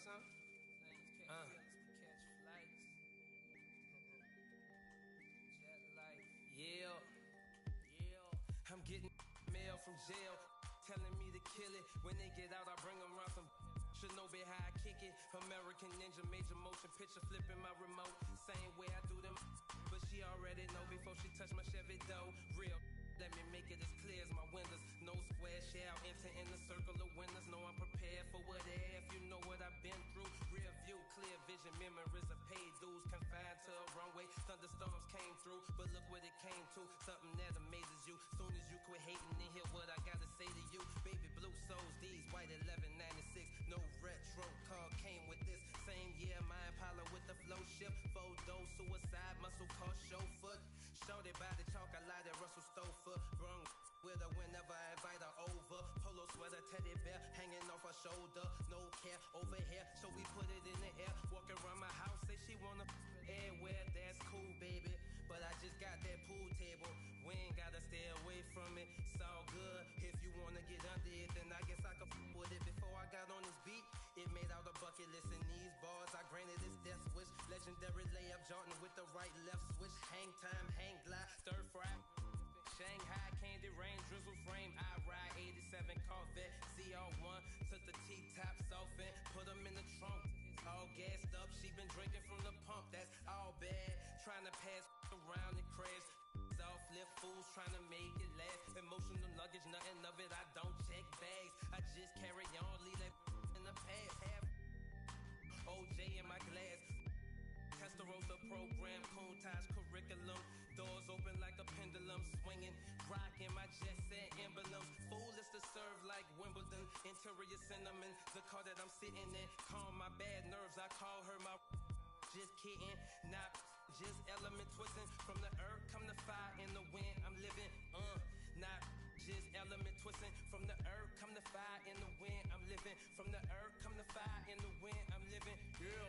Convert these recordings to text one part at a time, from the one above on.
son? Catch flights. Jet life. Yeah. I'm getting mail from jail, telling me to kill it. When they get out, I bring them around some. Should know be how I kick it. American Ninja, major motion picture, flipping my remote. Same way I do them, but she already know before she touch my Chevy dough. Real. Let me make it as clear as my windows. No square shall enter in the circle of winners. No, I'm prepared for what if you know what I've been through. Rear view, clear vision, memories of paid dues. Confined to a runway, thunderstorms came through. But look what it came to, something that amazes you. Soon as you quit hating and hear what I gotta say to you. Baby blue souls, these white 1196. No retro car came with this. Same year, my Impala with the flow ship. Photo, suicide, muscle car, chauffeur. Shorty by the chalk, I light at Russell Stover. Brung with her whenever I invite her over. Polo sweater, teddy bear hanging off her shoulder. No care over here, so we put it in the air. Walking around my house, say she wanna everywhere. That's cool, baby, but I just got that pool table. We ain't gotta stay away from it. It's all good. If you wanna get under it, then I guess I could with it. Before I got on this beat, it made out a bucket list. In these bars, I granted this death wish. Legendary layup, Jordan with the right left switch. Hang time, hang glide, stir fry. Shanghai candy rain, drizzle frame. I ride 87 Corvette, CR1. Took the T-tops off and put them in the trunk. All gassed up, she been drinking from the pump. That's all bad. Trying to pass around and crash. Off lift fools trying to make it last. Emotional luggage, nothing of it. I don't check bags. I just carry on, leave that in the past. Have OJ in my glass. Testarossa program, Puntage curriculum. Doors open like a pendulum, swinging, rocking my jet set emblems. Foolish to serve like Wimbledon. Interior cinnamon, the car that I'm sitting in. Calm my bad nerves, I call her my. Just kidding, not just element twisting. From the earth come the fire in the wind. I'm living, not just element twisting. From the earth come the fire in the wind. I'm living. From the earth come the fire in the wind. I'm living, yeah.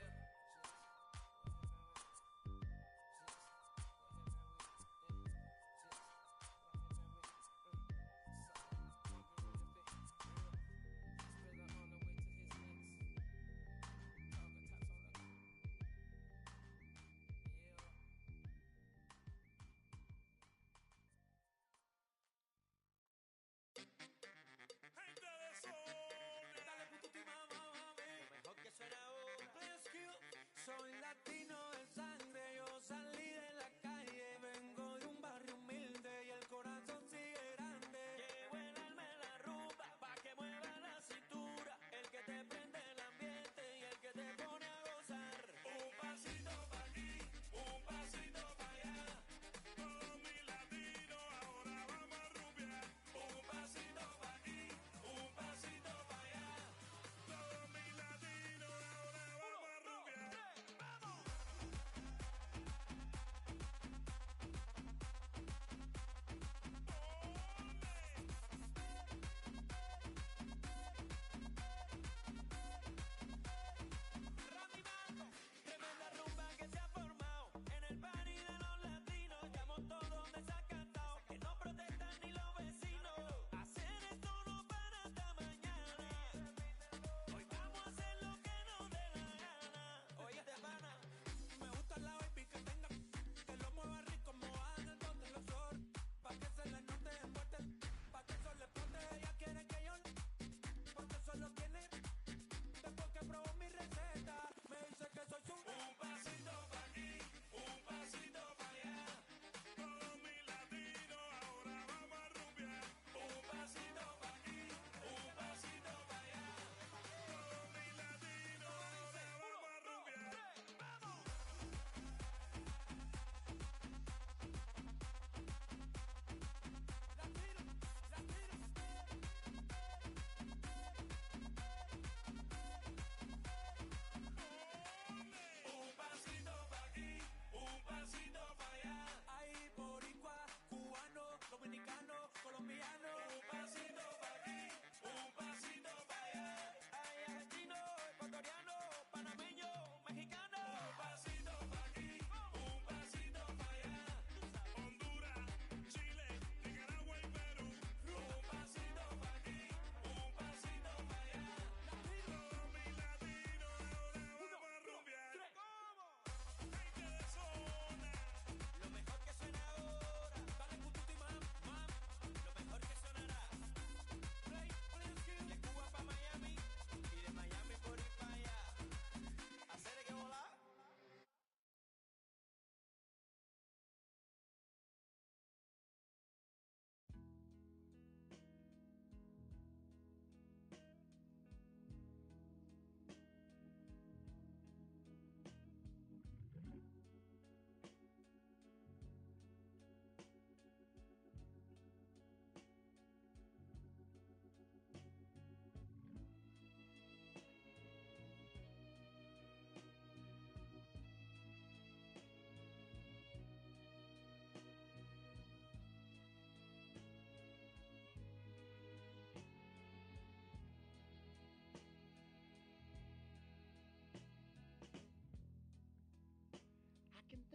Soy latino de sangre, yo salí de la calle, vengo de un barrio humilde y el corazón sigue grande. Llevo el alma en la rumba pa' que mueva la cintura, el que te prende el ambiente y el que te pone a gozar. Un pasito pa' aquí, un pasito pa' allá. Todos mis latinos ahora vamos a rumbear. Un pasito pa' aquí, un pasito pa' allá. Todos mis latinos ahora vamos a rumbear.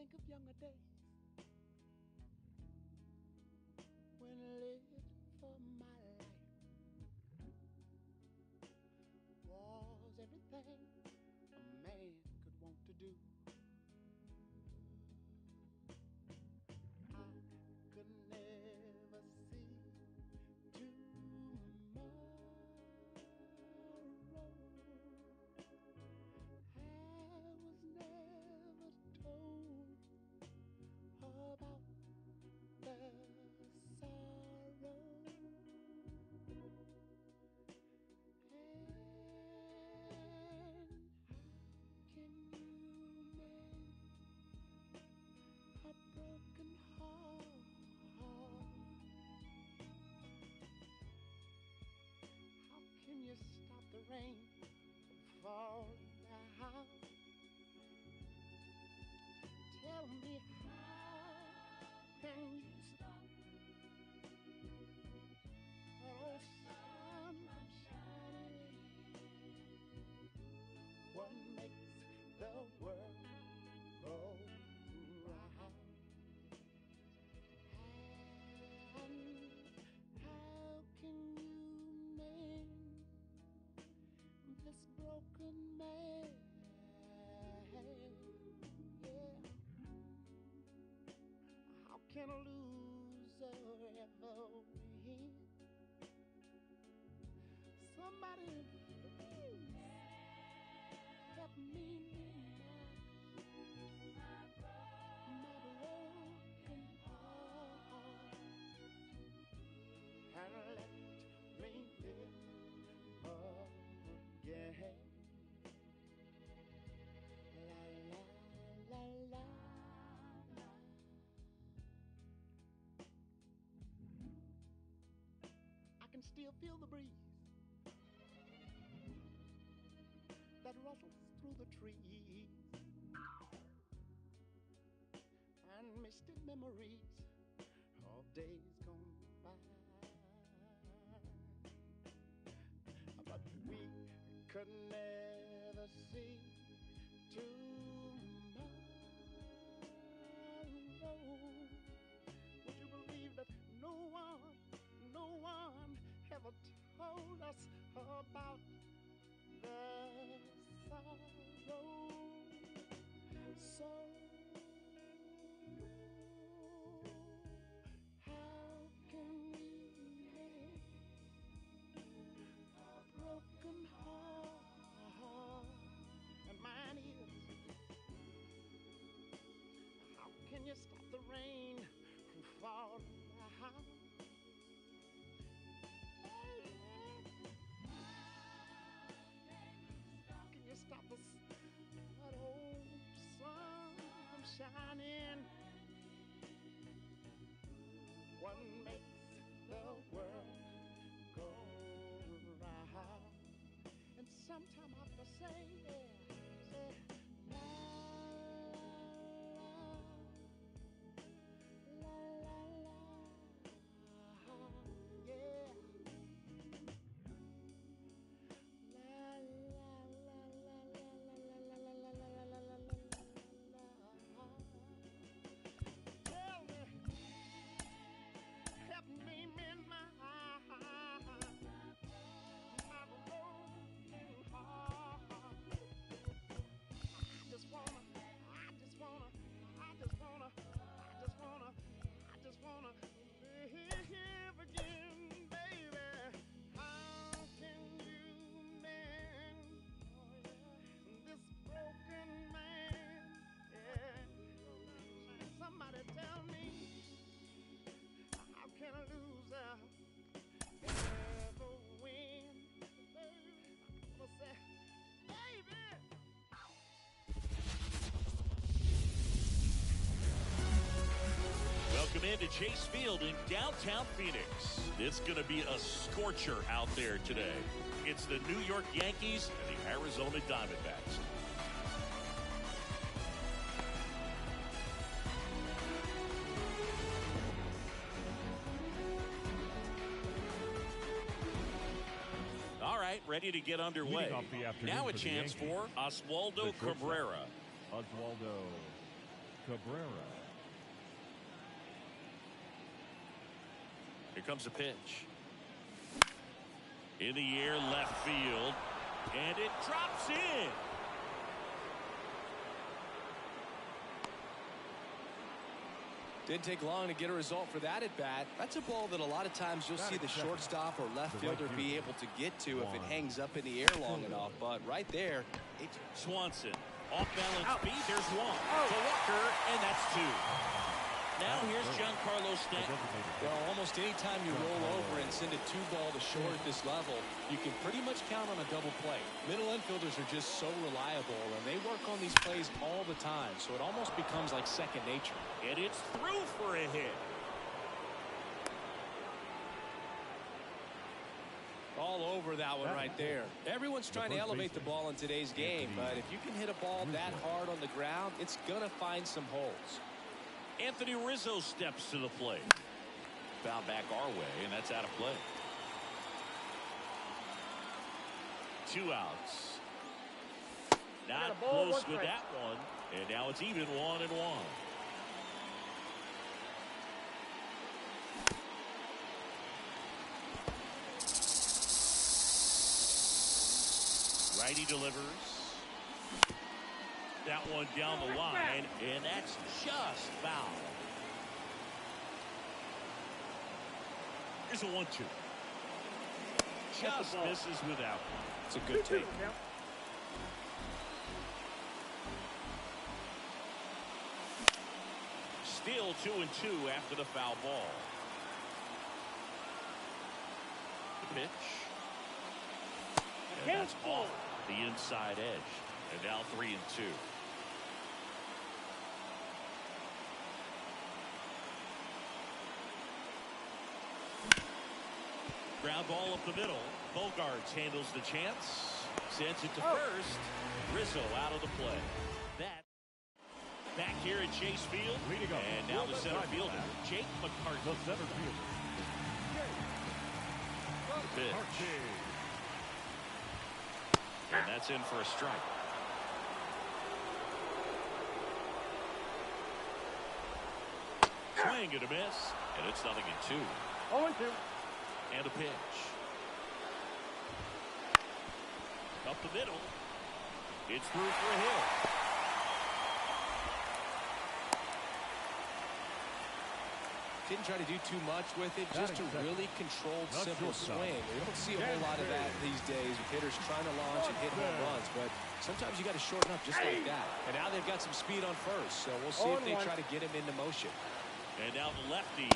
think of younger days when I lived for my life was everything a man could want to do. I could never see tomorrow. I was never told about the sorrow. And how can you mend a broken heart? How can you stop the rain from falling down? Tell me, how can you stop that old sun from shining? What makes the world go round? And how can you mend this broken man? Yeah. How can a loser ever win? Somebody please help me mend my broken heart and let me live again. La la la la la. I can still feel the breeze that rustles through the trees and misty memories of days gone by. But we could never see tomorrow. Would you believe that no one ever told us about the sorrow? So how can we make a broken heart? And mine is, how can you stop the rain from falling down? How can you stop that old sun from shining? What makes the world go round? And sometime I have to say, la la la la, yeah. La la la la la la la la la la la la la. Tell me, help me mend my broken heart. I just wanna live again, baby. How can you mend this broken man? Yeah. Somebody tell me, how can a loser ever win? Baby, I'm gonna say, baby. Welcome into Chase Field in downtown Phoenix. It's going to be a scorcher out there today. It's the New York Yankees and the Arizona Diamondbacks. All right, ready to get underway. Now a chance for Oswaldo Cabrera. Oswaldo Cabrera. Here comes a pitch. In the air, left field, and it drops in. Didn't take long to get a result for that at bat. That's a ball that a lot of times you'll see the shortstop or left fielder be able to get to if it hangs up in the air long enough. But right there, it's Swanson, off balance beat. There's one to Walker, and that's two. Now here's Giancarlo Stanton. Well, almost any time you roll over and send a 2-ball to short at this level, you can pretty much count on a double play. Middle infielders are just so reliable, and they work on these plays all the time, so it almost becomes like second nature. And it's through for a hit. All over that one right there. Everyone's trying to elevate the ball in today's game, but if you can hit a ball that hard on the ground, it's going to find some holes. Anthony Rizzo steps to the plate. Foul back our way, and that's out of play. 2 outs. Not close with that one, and now it's even 1-1. Righty delivers. That one down the line, and that's just foul. Here's a 1-2. Just misses without. It's a good take. Still 2-2 after the foul ball. The pitch. And that's off the inside edge. And now 3-2. Ground ball up the middle. Bogarts handles the chance. Sends it to first. Rizzo out of the play. That back here at Chase Field. And now the center fielder, Jake McCarthy. The center fielder. Pitch. And that's in for a strike. Swing and a miss. And it's 0-2. 0-2. And a pitch. Up the middle. It's through for a hit. Didn't try to do too much with it, just a really controlled, simple swing. We don't see a whole lot of that these days with hitters trying to launch and hit home runs, but sometimes you got to shorten up just like that. And now they've got some speed on first, so we'll see if they try to get him into motion. And now the lefty.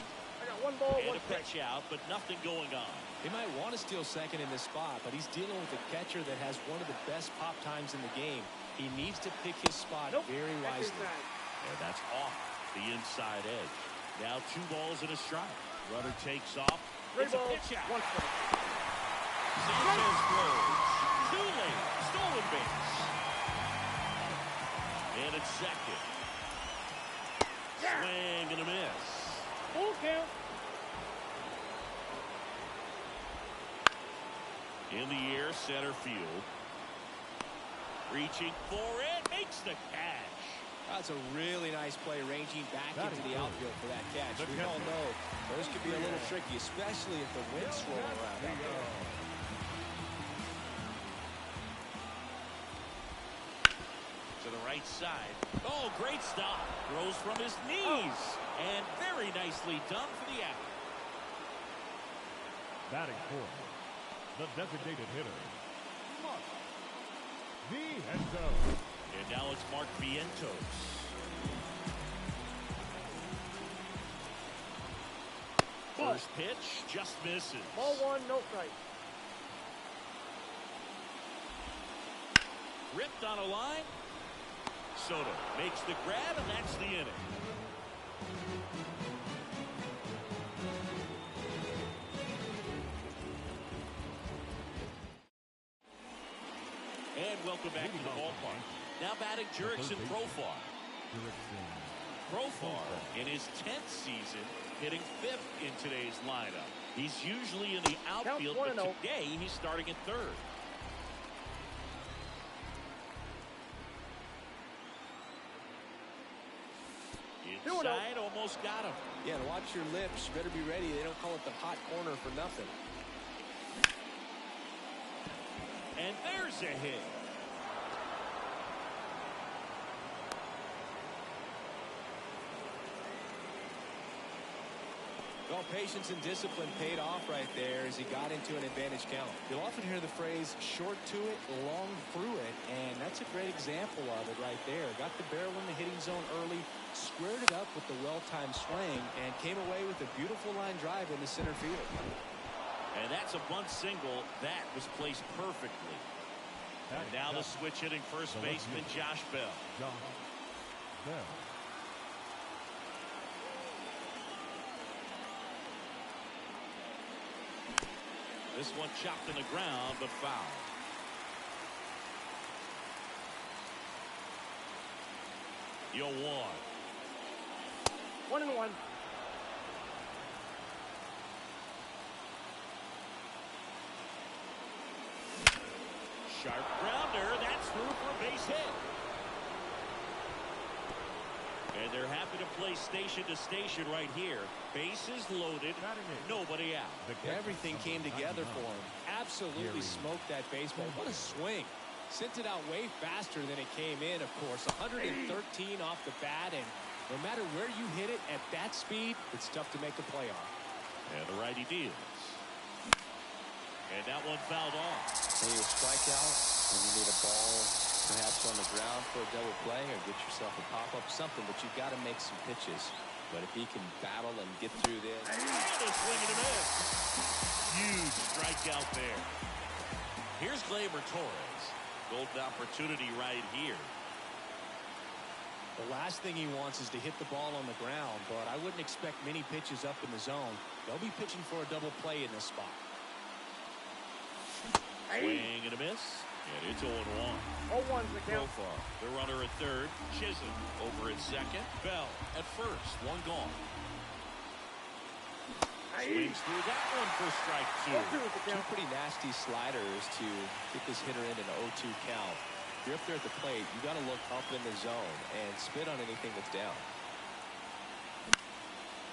I got 1 ball, and 1 a pitch out, but nothing going on. He might want to steal second in this spot, but he's dealing with a catcher that has one of the best pop times in the game. He needs to pick his spot very wisely. And that's off the inside edge. Now 2 balls and a strike. Runner takes off. It's a pitch out. 1 strike. Sanchez throws. Too late. Stolen base. And it's second. Swing and a miss. Full count. In the air, center field. Reaching for it. Makes the catch. That's a really nice play, ranging back into the outfield for that catch. We all know those could be a little tricky, especially if the wind's swirling around out there. To the right side. Oh, great stop. Throws from his knees. And very nicely done for the out. Batting fourth, the designated hitter, Mark Vientos. And now it's Mark Vientos. First pitch just misses. Ball 1, no strike. Ripped on a line. Soto makes the grab, and that's the inning. And welcome back to the ballpark. Now batting Jurickson Profar. Profar in his 10th season hitting 5th in today's lineup. He's usually in the outfield, but today he's starting at 3rd. side, almost got him. Yeah, and watch your lips. You better be ready. They don't call it the hot corner for nothing. And there's a hit. Well, patience and discipline paid off right there as he got into an advantage count. You'll often hear the phrase short to it, long through it, and that's a great example of it right there. Got the barrel in the hitting zone early, squared it up with the well-timed swing, and came away with a beautiful line drive into center field. And that's a bunt single. That was placed perfectly. And now the switch hitting first baseman, Josh Bell. This one chopped in the ground, but foul. Yo, 1-1. Sharp grounder. That's through for a base hit. And they're happy to play station to station right here. Bases loaded, nobody out. Everything came together for him. Absolutely smoked that baseball. What a swing. Sent it out way faster than it came in, of course. 113 off the bat, and no matter where you hit it at that speed, it's tough to make a play on. And the righty deals. And that one fouled off. When you strike out, when you need a ball perhaps on the ground for a double play or get yourself a pop-up, something, but you've got to make some pitches. But if he can battle and get through this. And a swing and a miss. Huge strikeout there. Here's Gleyber Torres. Golden opportunity right here. The last thing he wants is to hit the ball on the ground, but I wouldn't expect many pitches up in the zone. They'll be pitching for a double play in this spot. Swing and a miss. And it's 0-1. 0-1's the count. So far, the runner at third. Chisholm over at second. Bell at first. One gone. Swings through that one for strike two. Two pretty nasty sliders to get this hitter in an 0-2 count. If you're up there at the plate, you got to look up in the zone and spit on anything that's down.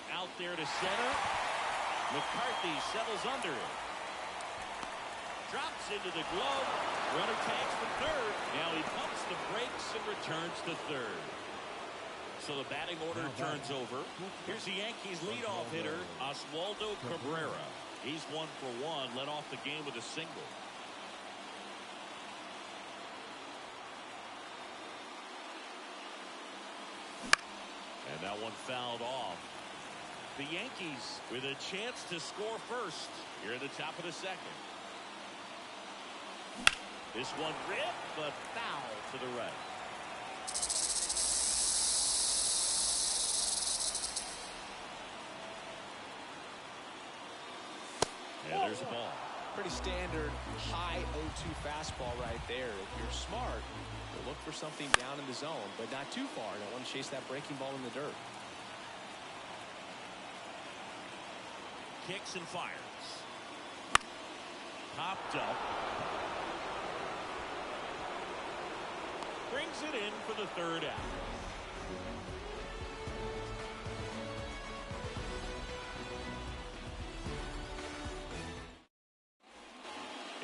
Out there to center. McCarthy settles under it. Drops into the glove. Runner tags from third. Now he pumps the brakes and returns to third. So the batting order turns over. Here's the Yankees leadoff hitter, Oswaldo Cabrera. He's 1 for 1, led off the game with a single. And that one fouled off. The Yankees with a chance to score first here at the top of the second. This one ripped, but foul to the right. And there's a ball. Pretty standard high 0-2 fastball right there. If you're smart, you'll look for something down in the zone, but not too far. Don't want to chase that breaking ball in the dirt. Kicks and fires. Popped up. Brings it in for the third out.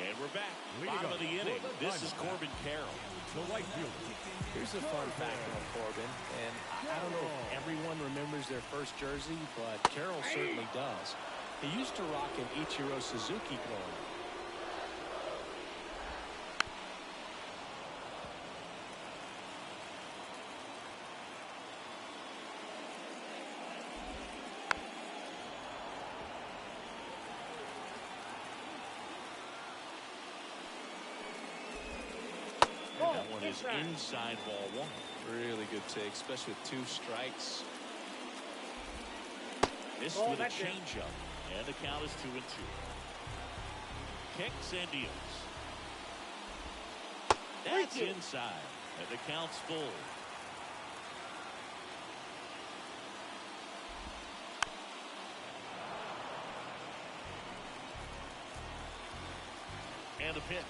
And we're back. Bottom of the inning. This is Corbin Carroll. The right fielder. Here's a fun fact on Corbin, and I don't know if everyone remembers their first jersey, but Carroll certainly does. He used to rock an Ichiro Suzuki growing up. That one is inside ball one. Really good take, especially with 2 strikes. This with a changeup. And the count is 2-2. Kicks and deals. That's inside. And the count's full. And a pitch.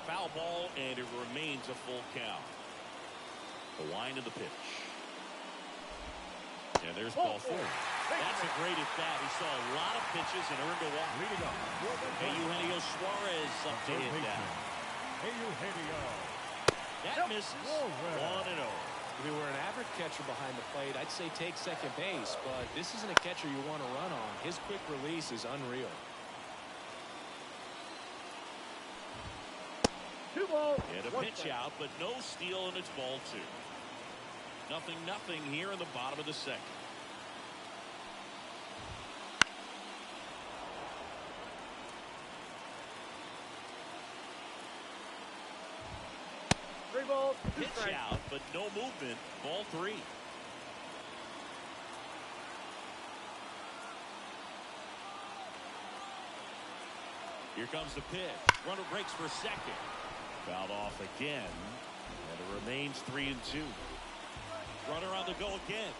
Foul ball, and it remains a full count. The wind of the pitch. And there's ball 4. That's a great at bat. He saw a lot of pitches and earned a walk. Leading up. Eugenio Suarez up to hit that. Eugenio. That misses. 1-0. If he were an average catcher behind the plate, I'd say take second base, but this isn't a catcher you want to run on. His quick release is unreal. 2 balls. And a pitch out, but no steal, and it's ball 2. 0-0 here in the bottom of the second. Three balls. Pitch out, but no movement. Ball 3. Here comes the pitch. Runner breaks for second. Fouled off again. And it remains 3-2. Runner on the go again.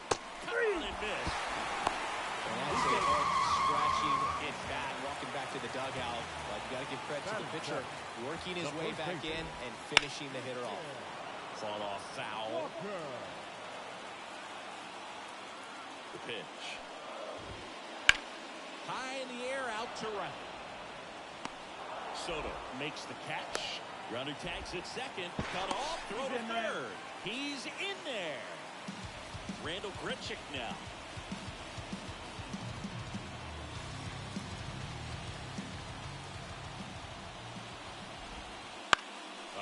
Come on and miss. And that's a scratching at bat, walking back to the dugout. But you got to give credit to the pitcher, working his way back in and finishing the hitter off. Fall off foul. The pitch. High in the air, out to right. Soto makes the catch. Runner tags at second. Cut off. Throw to third. He's in there. Randall Grichuk now.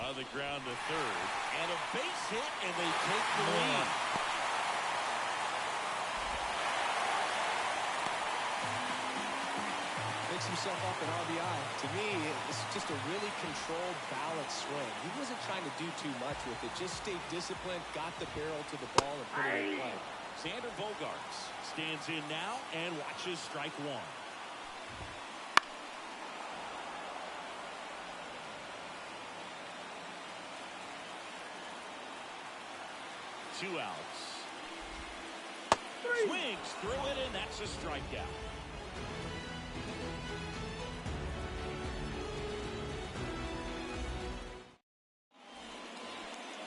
On the ground to third. And a base hit, and they take the lead. Picks himself up an RBI. To me, it's just a really controlled, balanced swing. He wasn't trying to do too much with it. Just stayed disciplined, got the barrel to the ball, and put it in play. Xander Bogaerts stands in now and watches strike 1. 2 outs. Swings through it, and that's a strikeout.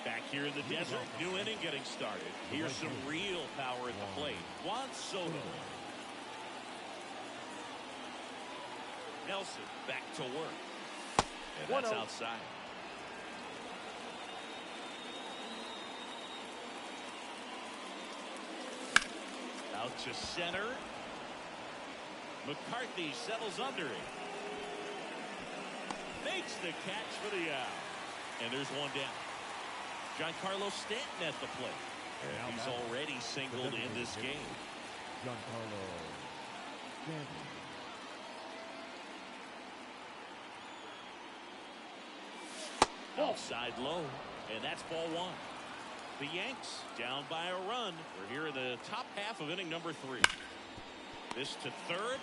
Back here in the desert, new inning getting started. Here's some real power at the plate. Juan Soto. Nelson back to work. And that's outside. Out to center. McCarthy settles under it. Makes the catch for the out. And there's one down. Giancarlo Stanton at the plate. And he's already singled in this game. Giancarlo Stanton. Outside low. And that's ball 1. The Yanks down by a run. We're here in the top half of inning number 3. This to third.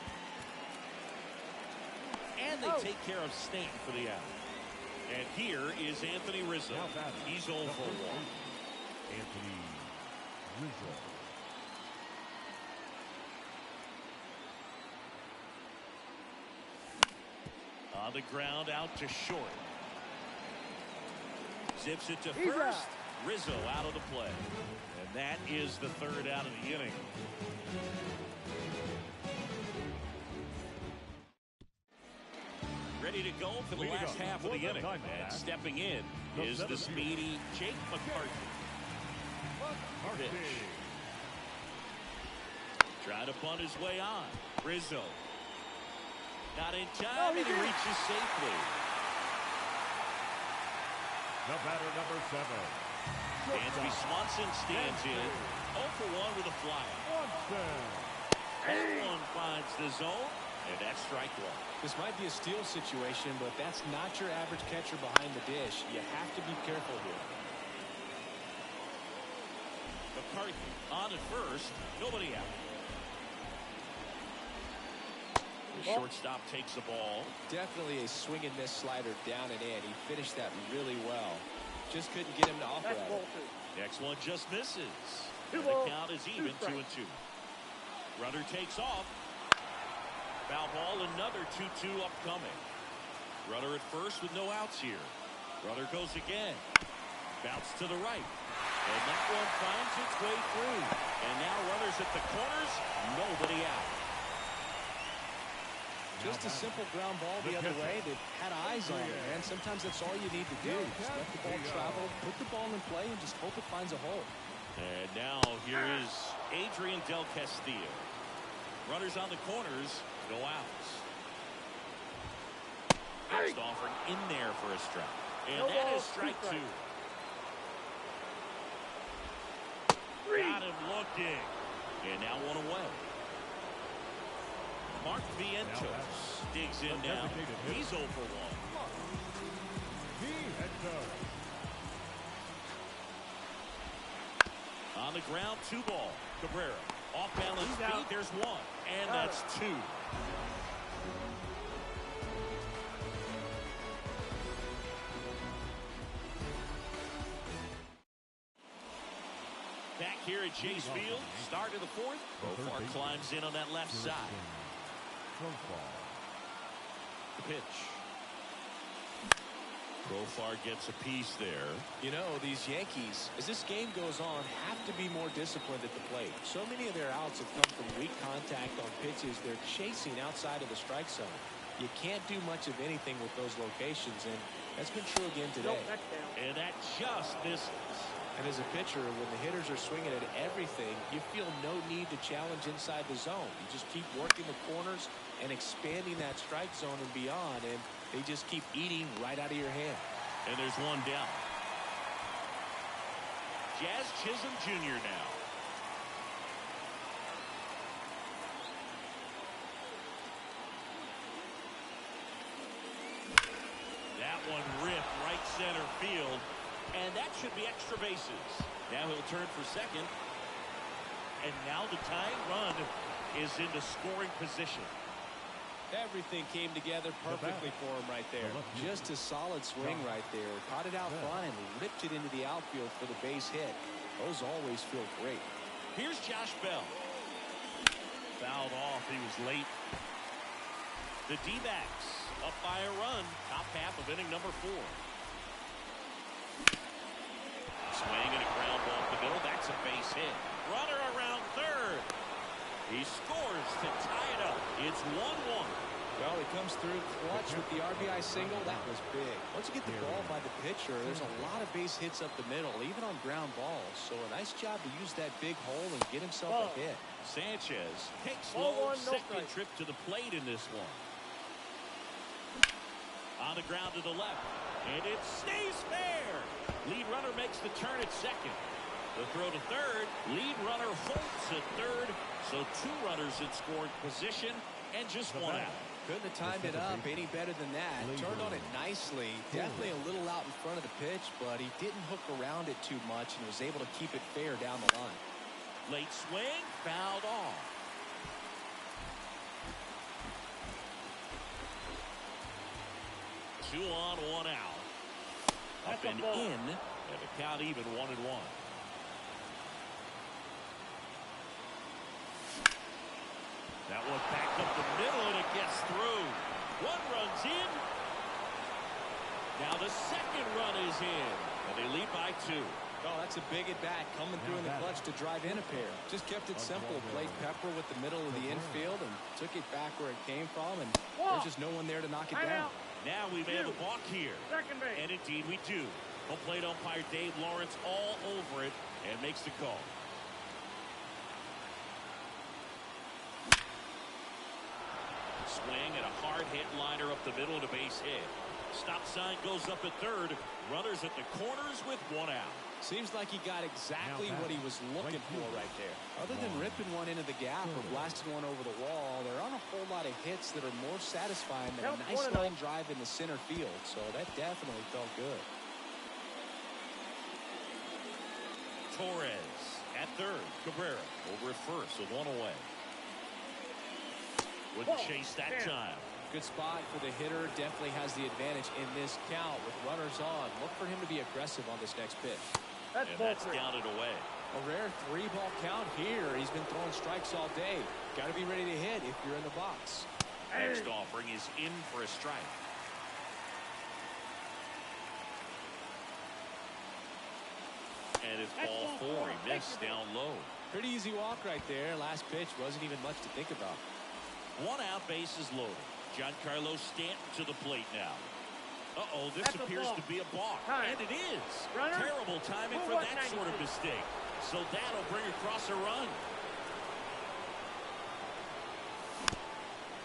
And they take care of Stanton for the out. And here is Anthony Rizzo. He's 0 for 1. Anthony Rizzo. On the ground, out to short. Zips it to first. Rizzo out of the play. And that is the third out of the inning. Ready to go for the last half of the inning. And stepping in is the speedy Jake McCarthy. Pitch. Trying to bunt his way on. Rizzo. Not in time, and he reaches safely. The batter, number 7. Dansby Swanson stands in. 0 for 1 with a flyout. 0-1 finds the zone, and that's strike 1. This might be a steal situation, but that's not your average catcher behind the dish. You have to be careful here. McCarthy on at first. Nobody out. The shortstop takes the ball. Definitely a swing and miss slider down and in. He finished that really well. Just couldn't get him to offer at it. Next one just misses. The count is even, 2-2. Runner takes off. Foul ball, another 2-2 upcoming. Runner at first with no outs here. Runner goes again. Bounce to the right. And that one finds its way through. And now runners at the corners, nobody out. Just a simple ground ball the other way that had eyes on it, man. Sometimes that's all you need to do. Just let the ball travel, put the ball in play, and just hope it finds a hole. And now here is Adrian Del Castillo. Runners on the corners, no outs. Next offering in there for a strike. And that is strike two. Got him looking. And now one away. Mark Vientos digs in now. He's 0 for 1. On the ground, 2 ball. Cabrera. Off balance feet, there's 1. And that's 2. Back here at Chase Field, start of the 4th. Profar climbs in on that left side. The pitch. Profar gets a piece there. You know, these Yankees, as this game goes on, have to be more disciplined at the plate. So many of their outs have come from weak contact on pitches they're chasing outside of the strike zone. You can't do much of anything with those locations, and that's been true again today. And that just misses. And as a pitcher, when the hitters are swinging at everything, you feel no need to challenge inside the zone. You just keep working the corners and expanding that strike zone and beyond, and they just keep eating right out of your hand. And there's one down. Jazz Chisholm Jr. now. That one ripped right center field. And that should be extra bases. Now he'll turn for second. And now the tying run is into scoring position. Everything came together perfectly for him right there. Just a solid swing right there. Caught it out front and ripped it into the outfield for the base hit. Those always feel great. Here's Josh Bell. Fouled off. He was late. The D-backs up by a run. Top half of inning number 4. Swing and a ground ball up the middle. That's a base hit. Runner around third. He scores to tie it up. It's 1-1. Well, he comes through clutch with the RBI single. That was big. Once you get the ball by the pitcher, there's a lot of base hits up the middle, even on ground balls. So a nice job to use that big hole and get himself a hit. Sanchez takes low second trip to the plate in this one. On the ground to the left. And it stays fair. Lead runner makes the turn at second. The throw to third. Lead runner holds at third. So 2 runners in scoring position and just 1 out. Couldn't have timed it up any better than that. Turned on it nicely. Definitely a little out in front of the pitch, but he didn't hook around it too much and was able to keep it fair down the line. Late swing, fouled off. Two on, 1 out. Up and in, and the count even 1-1. That one backed up the middle, and it gets through. 1 run's in. Now the second run is in, and they lead by 2. Oh, that's a big at-bat coming through in the clutch to drive in a pair. Just kept it simple. Played pepper with the middle of the infield and took it back where it came from, and there's just no one there to knock it down. Now we may have a balk here. And indeed we do. Home plate umpire Dave Lawrence all over it and makes the call. Swing and a hard hit liner up the middle to base hit. Stop sign goes up at third. Runners at the corners with 1 out. Seems like he got exactly what he was looking for right there. Other than ripping one into the gap or blasting one over the wall, there aren't a whole lot of hits that are more satisfying than a nice line drive in the center field. So that definitely felt good. Torres at third. Cabrera over at first with 1 away. Wouldn't chase that time. Good spot for the hitter. Definitely has the advantage in this count with runners on. Look for him to be aggressive on this next pitch. And that's down and away. A rare 3-ball count here. He's been throwing strikes all day. Got to be ready to hit if you're in the box. Next offering is in for a strike. And it's ball 4. He missed down low. Pretty easy walk right there. Last pitch wasn't even much to think about. 1 out, bases loaded. Giancarlo Stanton to the plate now. Uh-oh, this appears to be a balk. And it is. Terrible timing for that sort of mistake. So that'll bring across a run.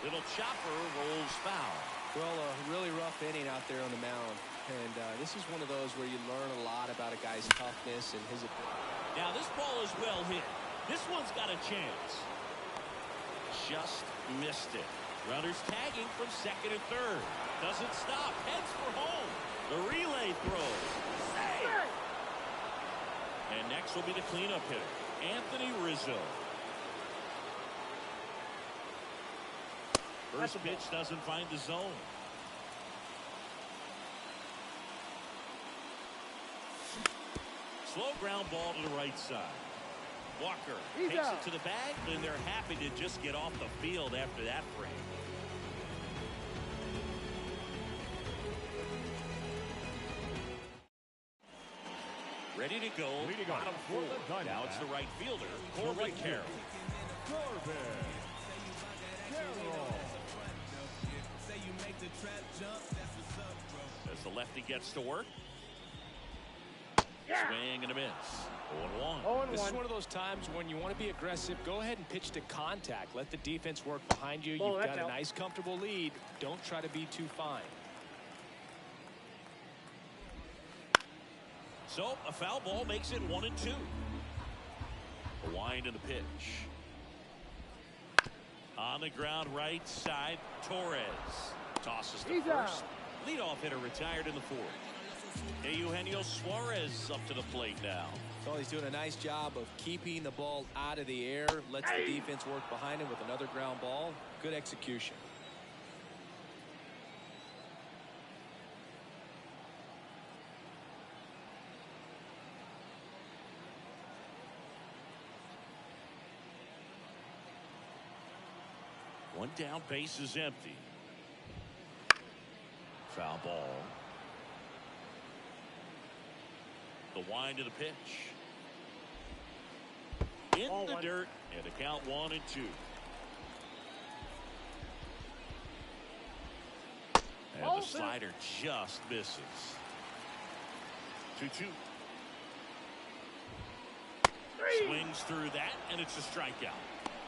Little chopper rolls foul. Well, a really rough inning out there on the mound. And this is one of those where you learn a lot about a guy's toughness and his ability. Now this ball is well hit. This one's got a chance. Just missed it. Runners tagging from second and third. Doesn't stop. Heads for home. The relay throw. Save! And next will be the cleanup hitter, Anthony Rizzo. First pitch doesn't find the zone. Slow ground ball to the right side. Walker takes it to the bag, and they're happy to just get off the field after that frame. Ready to go. Bottom 4. Now it's the right fielder, Corbin Carroll. As the lefty gets to work. Swing and a miss. 0-1. This is one of those times when you want to be aggressive. Go ahead and pitch to contact. Let the defense work behind you. You've got a nice, comfortable lead. Don't try to be too fine. So a foul ball makes it 1-2. A wind in the pitch. On the ground right side, Torres tosses to first. Leadoff hitter retired in the 4th. Eugenio Suarez up to the plate now. So he's doing a nice job of keeping the ball out of the air. Lets the defense work behind him with another ground ball. Good execution. One down, base is empty. Foul ball. The wind of the pitch. In the dirt, and the count 1-2. And the slider just misses. 2-2. Swings through that, and it's a strikeout.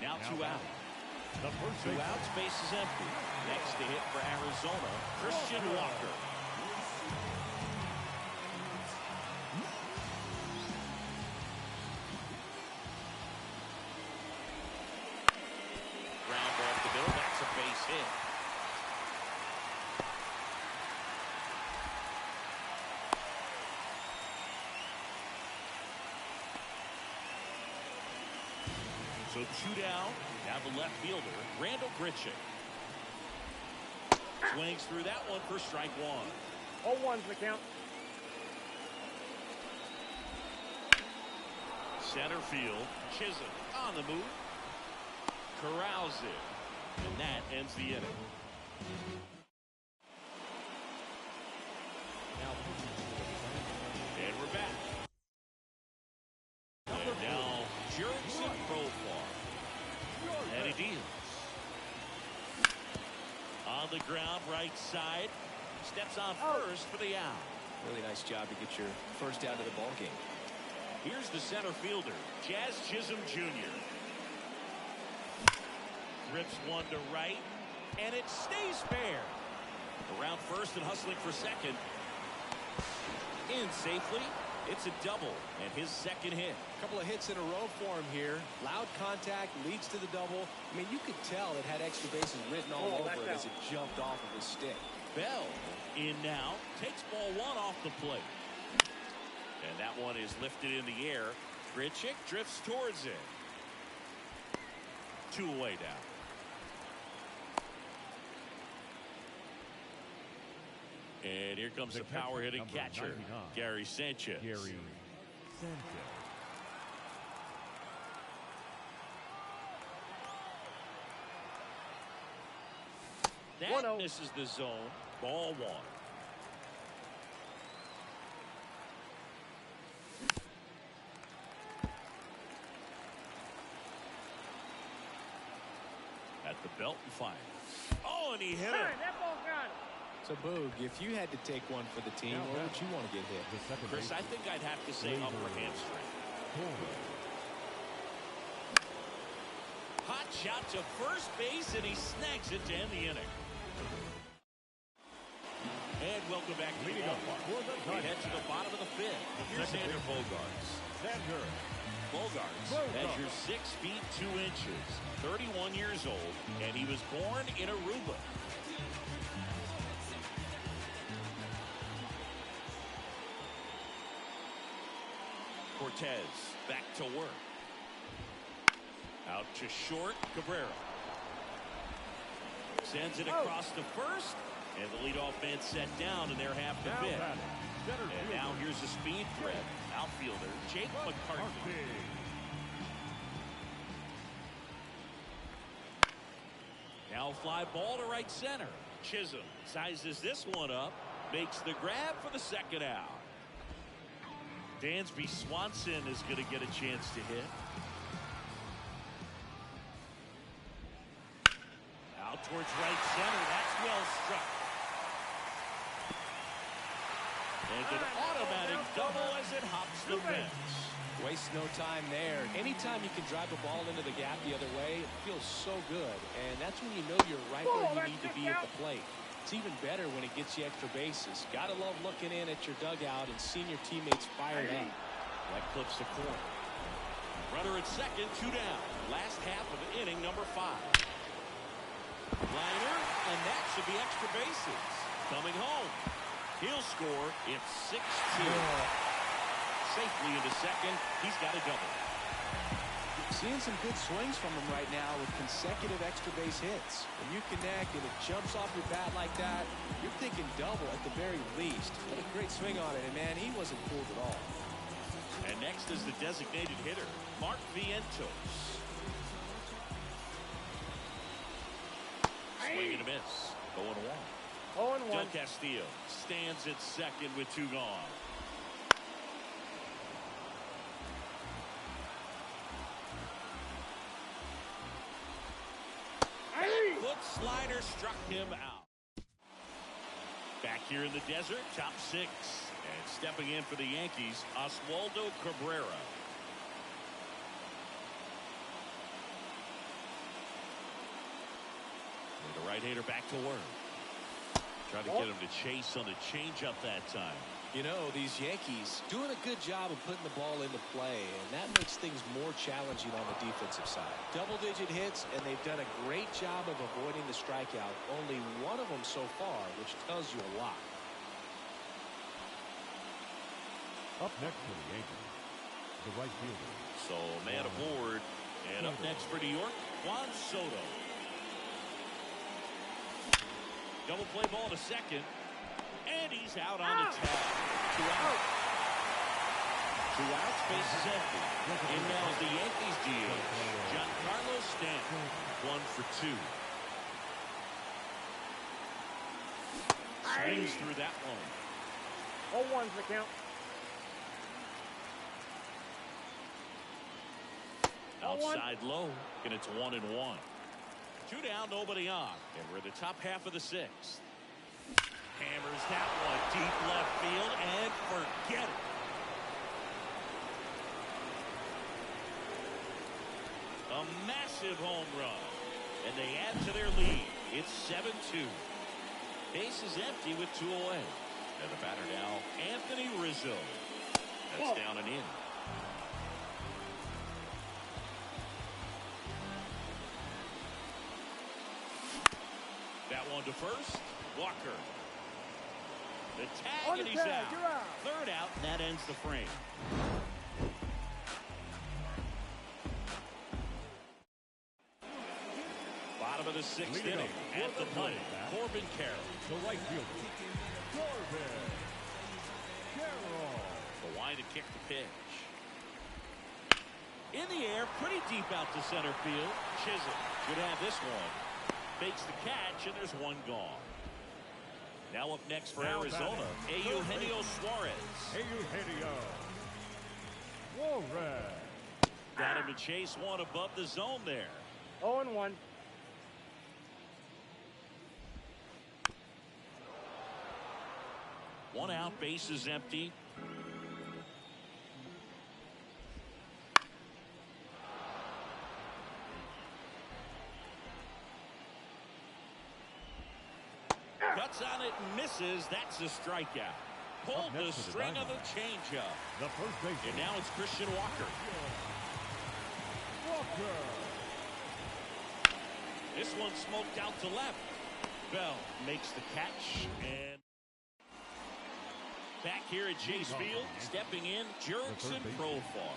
Now 2 out. The first 2 outs, base is empty. Next to hit for Arizona, Christian Walker. Ground off the middle, that's a base hit. So 2 down. Now the left fielder, Randall Grichuk. Swings through that one for strike 1. 0-1's the count. Center field, Chisholm on the move. Corrals it. And that ends the inning. And we're back. And now Jurickson Profar. And he deals. On the ground, right side. Steps on first for the out. Really nice job to get your first out of the ball game. Here's the center fielder, Jazz Chisholm Jr. Rips one to right, and it stays fair. Around first and hustling for second. In safely. It's a double and his second hit. A couple of hits in a row for him here. Loud contact leads to the double. I mean, you could tell it had extra bases written all over it as it jumped off of his stick. Bell in now, takes ball 1 off the plate. And that one is lifted in the air. Grichuk drifts towards it. 2 away now. And here comes the power hitting catcher, Gary Sanchez. That misses the zone. Ball 1. At the belt and fires. Oh, and he hit it. That ball got him. So, Boog, if you had to take one for the team, where would you want to get hit? Chris, I think I'd have to say upper hamstring. Hot shot to first base, and he snags it to end the inning. And welcome back to the ballpark. We head to the bottom of the fifth. Here's Xander Bogaerts. Bogaerts measures 6 feet 2 inches, 31 years old, and he was born in Aruba. Cortez back to work. Out to short, Cabrera. Sends it across to first, and the leadoff man set down, and they're half the fifth. And now here's the speed threat. Outfielder Jake McCarthy. Now fly ball to right center. Chisholm sizes this one up, makes the grab for the second out. Dansby Swanson is going to get a chance to hit. Out towards right center. That's well struck. And an automatic double as it hops the fence. Waste no time there. Anytime you can drive a ball into the gap the other way, it feels so good. And that's when you know you're right where you need to be at the plate. It's even better when it gets you extra bases. Gotta love looking in at your dugout and seeing your teammates fired up. That clips the corner. Runner at second, 2 down. Last half of inning number 5. Liner, and that should be extra bases. Coming home. He'll score. It's 6-2. Safely into second. He's got a double. Seeing some good swings from him right now with consecutive extra base hits. When you connect and it jumps off your bat like that, you're thinking double at the very least. What a great swing on it, and man, he wasn't fooled at all. And next is the designated hitter, Mark Vientos. Swing and a miss. 0-1. 0-1. Del Castillo stands at second with 2 gone. Foot slider struck him out. Back here in the desert, top 6. And stepping in for the Yankees, Oswaldo Cabrera. And the right-hander back to work. Trying to get him to chase on the changeup that time. You know, these Yankees doing a good job of putting the ball into play, and that makes things more challenging on the defensive side. Double-digit hits, and they've done a great job of avoiding the strikeout. Only one of them so far, which tells you a lot. Up next for the Yankees, the right fielder. So man aboard, and up next for New York, Juan Soto. Double play ball to second, and he's out on the tag. 2 outs. 2 outs, base is empty. In now is the Yankees DH, Giancarlo Stanton, 1 for 2. Swings through that one. 0-1's the count. Outside low, and it's 1-1. 2 down, nobody on, and we're in the top half of the 6th. Hammers that one deep left field, and forget it. A massive home run, and they add to their lead. It's 7-2. Base is empty with 2 away. And the batter now, Anthony Rizzo. That's down and in. That one to first. Walker. The tag, and he's out. 3rd out, and that ends the frame. Bottom of the 6th inning. At the plate, Corbin Carroll. The right fielder, Corbin Carroll. The wind and kick the pitch. In the air, pretty deep out to center field. Chisholm should have this one. Makes the catch, and there's 1 gone. Now up next for Arizona, Eugenio Suarez. Eugenio Suarez. Got him to chase one above the zone there. 0-1. One out, bases empty. Cuts on it and misses. That's a strikeout. Pulled the string of the changeup. The first baseman. And now it's Christian Walker. This one smoked out to left. Bell makes the catch. And back here at Chase Field, stepping in, Jurickson Profar.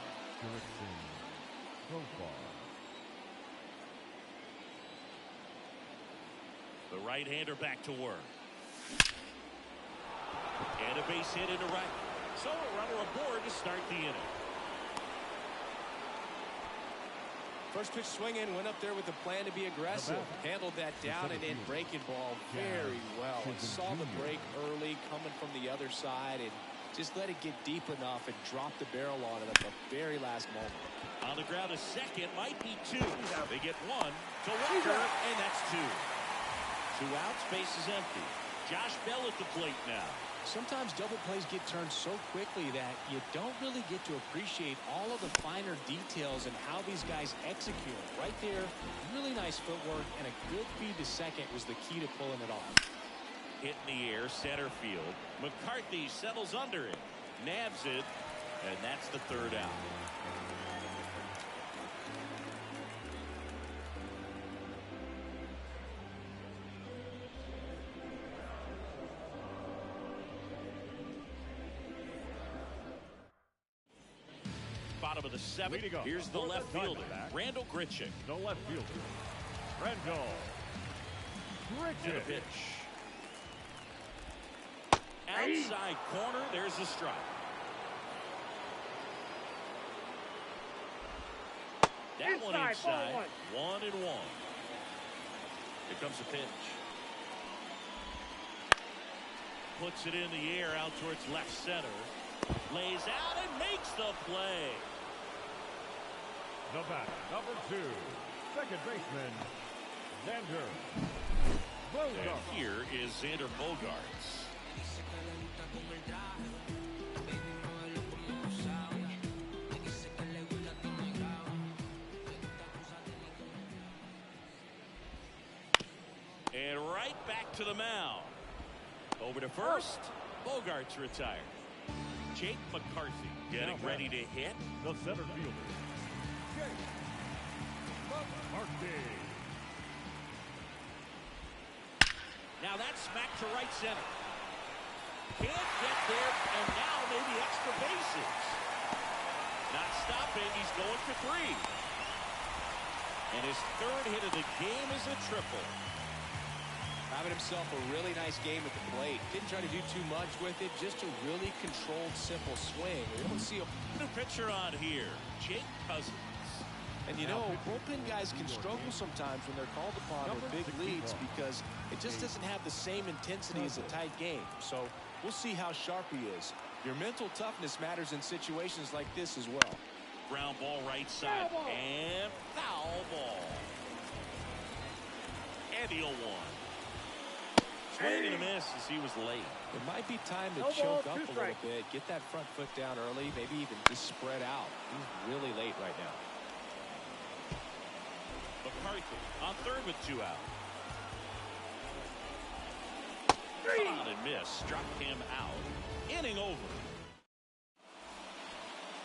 The right-hander back to work. And a base hit into right. So a runner aboard to start the inning. First pitch swinging, went up there with a plan to be aggressive. Handled that down and in breaking ball very well. And saw the break early coming from the other side and just let it get deep enough and drop the barrel on it at the very last moment. On the ground, a second, might be two. They get one to Walker, and that's two. 2 outs, base is empty. Josh Bell at the plate now. Sometimes double plays get turned so quickly that you don't really get to appreciate all of the finer details and how these guys execute. Right there, really nice footwork, and a good feed to second was the key to pulling it off. Hit in the air, center field. McCarthy settles under it, nabs it, and that's the 3rd out. Bottom of the 7th. Here's the left fielder, Randall Grichuk. The left fielder, Randall Grichuk. And a pitch. Outside corner, there's a strike. That one inside. 1-1. Here comes the pitch. Puts it in the air out towards left center. Lays out and makes the play. The batter, number 2, second baseman, Xander Bogaerts. And here is Xander Bogaerts. And right back to the mound. Over to first. Bogaerts retired. Jake McCarthy getting ready to hit. The center fielder, Jake McCarthy. Now that's smack to right center. Can't get there, and now maybe extra bases. Not stopping, he's going for 3. And his 3rd hit of the game is a triple. Having himself a really nice game at the plate. Didn't try to do too much with it, just a really controlled, simple swing. We don't see a new pitcher on here, Jake Cousins. And you know, bullpen guys can struggle sometimes when they're called upon with big leads because it just doesn't have the same intensity as a tight game. So we'll see how sharp he is. Your mental toughness matters in situations like this as well. Ground ball right side and foul ball. And he'll one. Swing and a miss as he was late. It might be time to choke up a little bit, get that front foot down early, maybe even just spread out. He's really late right now. McCarthy on 3rd with 2 out. On and miss, struck him out. Inning over.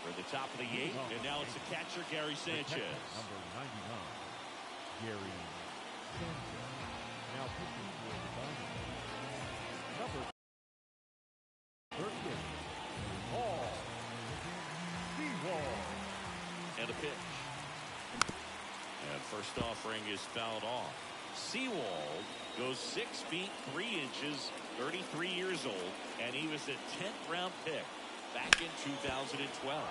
We're at the top of the 8th, and now it's the catcher, Gary Sanchez. Number 99, Gary Sanchez. Now pitching for the Dodgers. Number 38, Paul Sewald. And a pitch. And first offering is fouled off. Sewald goes 6 feet 3 inches, 33 years old, and he was a 10th round pick back in 2012.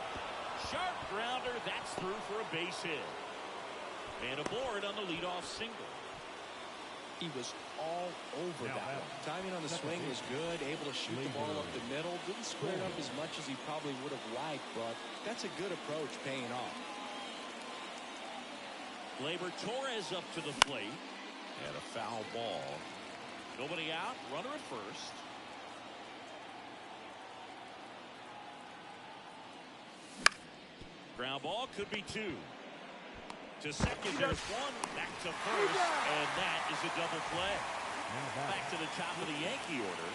Sharp grounder, that's through for a base hit. And aboard on the leadoff single. He was all over that one. Timing on the swing was good, able to shoot the ball up the middle. Didn't square it up as much as he probably would have liked, but that's a good approach paying off. Gleyber Torres up to the plate. And a foul ball. Nobody out, runner at first. Ground ball could be 2. To second, there's 1. Back to first, and that is a double play. Back to the top of the Yankee order.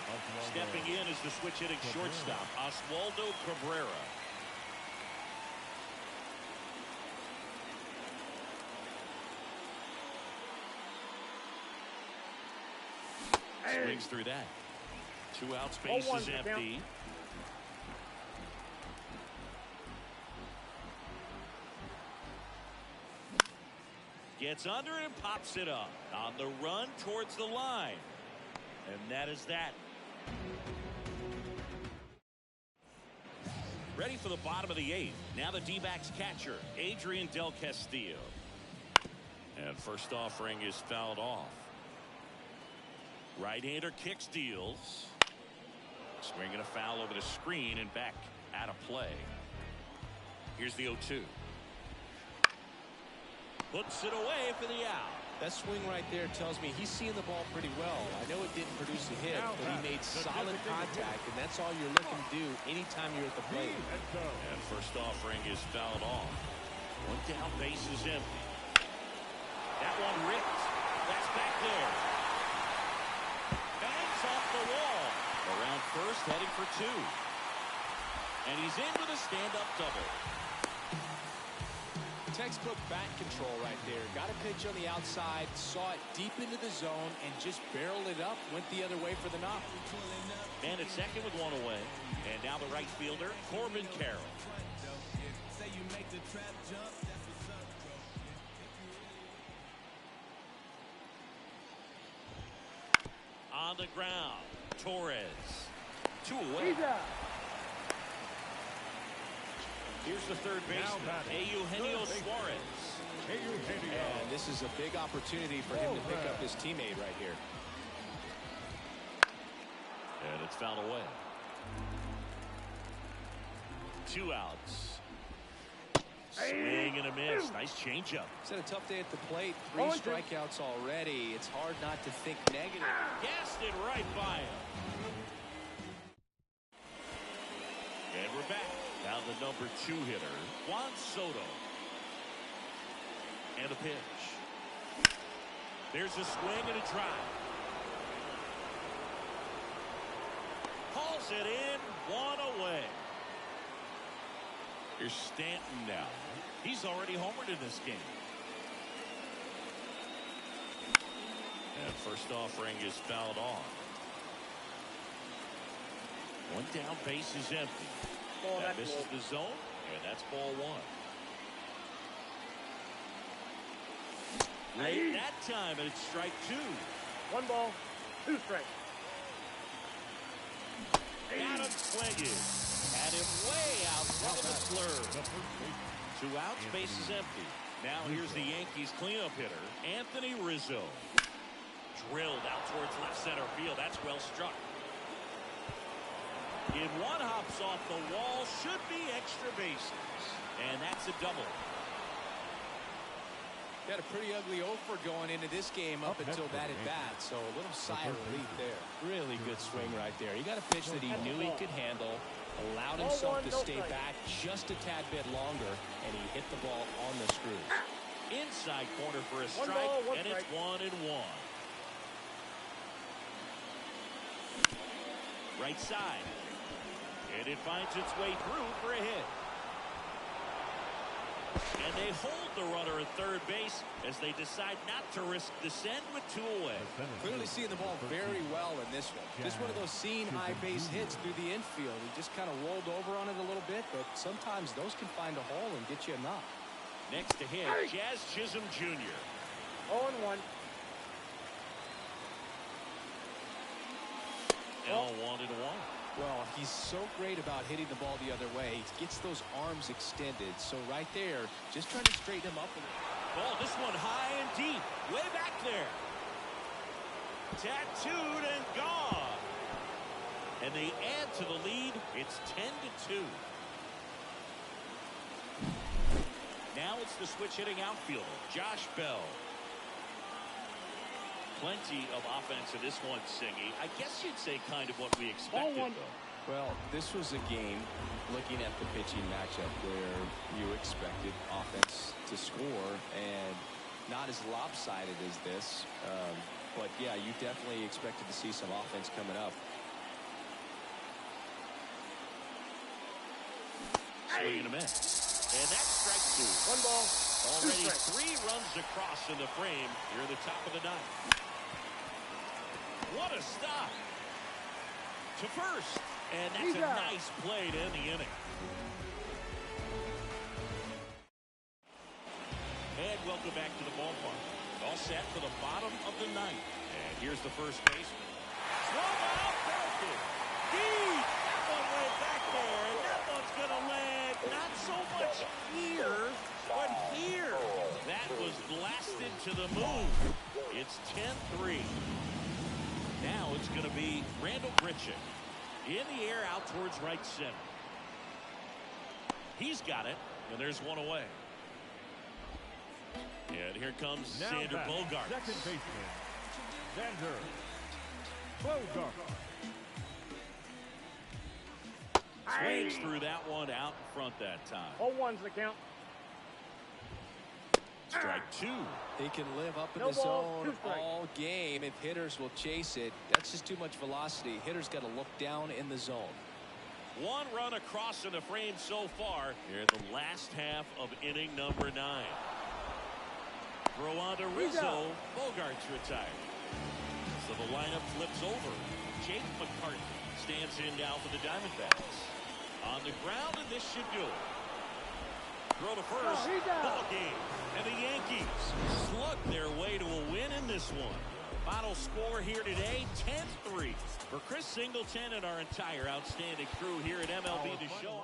Stepping in is the switch hitting shortstop, Oswaldo Cabrera. Swings through that. 2 outs, base is empty. Gets under it and pops it up. On the run towards the line. And that is that. Ready for the bottom of the 8th. Now the D-backs catcher, Adrian Del Castillo. And first offering is fouled off. Right-hander kicks, deals. Swinging a foul over the screen and back out of play. Here's the 0-2. Puts it away for the out. That swing right there tells me he's seeing the ball pretty well. I know it didn't produce a hit, but he made solid contact, and that's all you're looking to do anytime you're at the plate. And first offering is fouled off. 1 down, base is empty. That one ripped. That's back there. Bangs off the wall. Around first, heading for 2. And he's in with a stand-up double. Textbook bat control right there. Got a pitch on the outside, saw it deep into the zone, and just barreled it up, went the other way for the knock. And at second with 1 away. And now the right fielder, Corbin Carroll. On the ground, Torres. 2 away. Here's the third baseman, Eugenio Suarez. And this is a big opportunity for him to pick up his teammate right here. And it's fouled away. 2 outs. Swing and a miss. Nice changeup. It's had a tough day at the plate. 3 strikeouts already. It's hard not to think negative. Gassed it right by him. And we're back. Now the number 2 hitter, Juan Soto. And a pitch. There's a swing and a drive. Hauls it in, 1 away. Here's Stanton now. He's already homered in this game. And first offering is fouled off. 1 down, base is empty. That misses the zone, and that's ball 1. Late that time, and it's strike 2. 1 ball, 2 strikes. Got him swinging. Had him way out front of the slur. 2 outs, base is empty. Now here's the Yankees cleanup hitter, Anthony Rizzo. Drilled out towards left center field. That's well struck. If 1 hops off the wall, should be extra bases. And that's a double. Got a pretty ugly offer going into this game up until that at bat, so a little sigh of relief there. Really good swing right there. He got a pitch that he knew he could handle, allowed himself to stay back just a tad bit longer, and he hit the ball on the screws. Inside corner for a strike, and it's 1-1. Right side. And it finds its way through for a hit. And they hold the runner at third base as they decide not to risk descent with 2 away. Clearly seeing the ball very well in this one. Just one of those seeing high base hits through the infield. He just kind of rolled over on it a little bit, but sometimes those can find a hole and get you a knock. Next to hit, Jazz Chisholm Jr. 0-1. L 1-1. Well, he's so great about hitting the ball the other way. He gets those arms extended. So right there, just trying to straighten him up a little. Ball, this one high and deep. Way back there. Tattooed and gone. And they add to the lead. It's 10-2. Now it's the switch hitting outfielder, Josh Bell. Plenty of offense in this one, Singy. I guess you'd say kind of what we expected, though. Well, this was a game, looking at the pitching matchup, where you expected offense to score, and not as lopsided as this. But, yeah, you definitely expected to see some offense coming up. Swing and a miss. And that's strike two. One ball. Already 3 runs across in the frame here at the top of the 9th. What a stop to first. And that's a nice play to end the inning. And welcome back to the ballpark. All set for the bottom of the 9th. And here's the first baseman. Swung out, belted. Deep. That one went back there. And that one's going to land not so much here, but here. That was blasted to the moon. It's 10-3. Now it's going to be Randall Grichuk. In the air out towards right center. He's got it, and there's one away. And here comes Xander Bogaerts. Second baseman, Xander Bogaerts. Swings through that one out in front that time. 0-1's the count. Strike 2. He can live up in No the ball, zone 2 strikes. all game if hitters will chase it. That's just too much velocity. Hitters got to look down in the zone. 1 run across in the frame so far here at the last half of inning number 9. Throw on to Rizzo. Bogaerts retired. So the lineup flips over. Jake McCarthy stands in now for the Diamondbacks. On the ground, and this should do it. Throw to first. Ball game. And the Yankees slug their way to a win in this one. Final score here today, 10-3. For Chris Singleton and our entire outstanding crew here at MLB The Show.